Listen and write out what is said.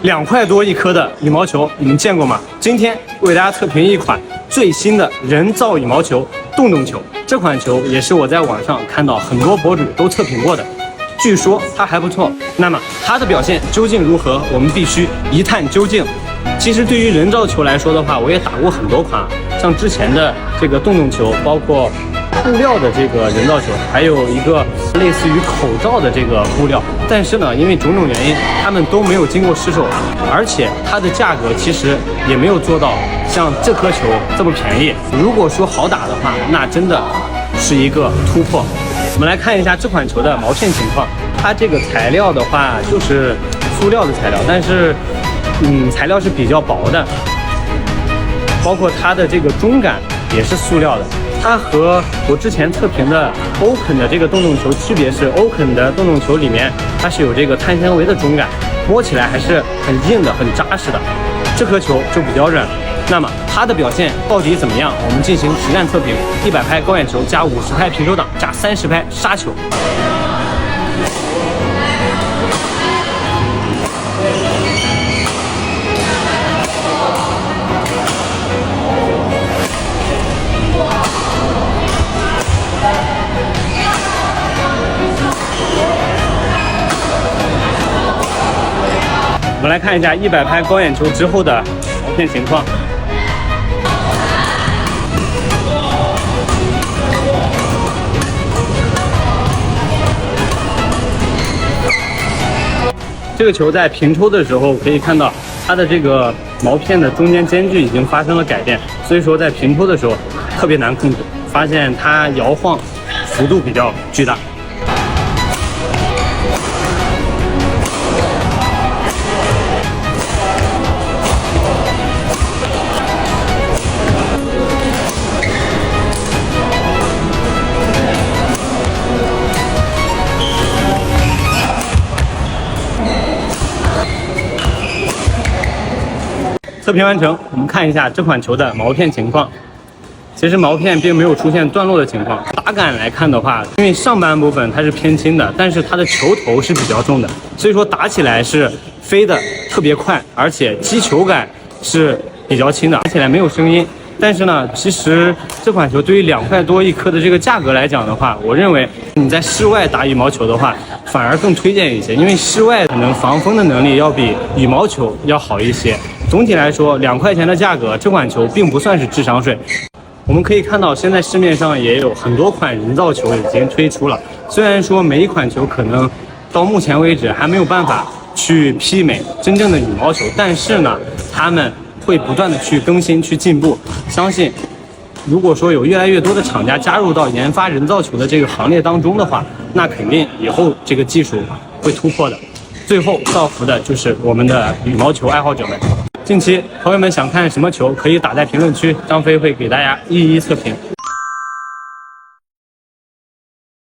2块多一颗的羽毛球，你们见过吗？今天为大家测评一款最新的人造羽毛球洞洞球。这款球也是我在网上看到很多博主都测评过的，据说它还不错。那么它的表现究竟如何？我们必须一探究竟。其实对于人造球来说的话，我也打过很多款，像之前的这个洞洞球，包括布料的这个人造球，还有一个类似于口罩的这个布料。但是呢，因为种种原因，他们都没有经过试售，而且它的价格其实也没有做到像这颗球这么便宜。如果说好打的话，那真的是一个突破。我们来看一下这款球的毛片情况，它这个材料的话就是塑料的材料，但是材料是比较薄的，包括它的这个中杆也是塑料的。它和我之前测评的欧肯的这个洞洞球区别是，欧肯的洞洞球里面它是有这个碳纤维的中杆，摸起来还是很硬的、很扎实的。这颗球就比较软。那么它的表现到底怎么样？我们进行实战测评：100拍高远球加50拍平手挡加30拍杀球。我们来看一下100拍高远球之后的毛片情况。这个球在平抽的时候可以看到它的这个毛片的中间间距已经发生了改变，所以说在平抽的时候特别难控制，发现它摇晃幅度比较巨大。测评完成，我们看一下这款球的毛片情况。其实毛片并没有出现断落的情况。打感来看的话，因为上半部分它是偏轻的，但是它的球头是比较重的，所以说打起来是飞的特别快，而且击球感是比较轻的，打起来没有声音。但是呢，其实这款球对于2块多一颗的这个价格来讲的话，我认为你在室外打羽毛球的话，反而更推荐一些，因为室外可能防风的能力要比羽毛球要好一些。总体来说，2块钱的价格，这款球并不算是智商税。我们可以看到，现在市面上也有很多款人造球已经推出了，虽然说每一款球可能到目前为止还没有办法去媲美真正的羽毛球，但是呢，他们会不断的去更新、去进步。相信，如果说有越来越多的厂家加入到研发人造球的这个行列当中的话，那肯定以后这个技术会突破的。最后造福的就是我们的羽毛球爱好者们。近期朋友们想看什么球，可以打在评论区，张飞会给大家一一测评。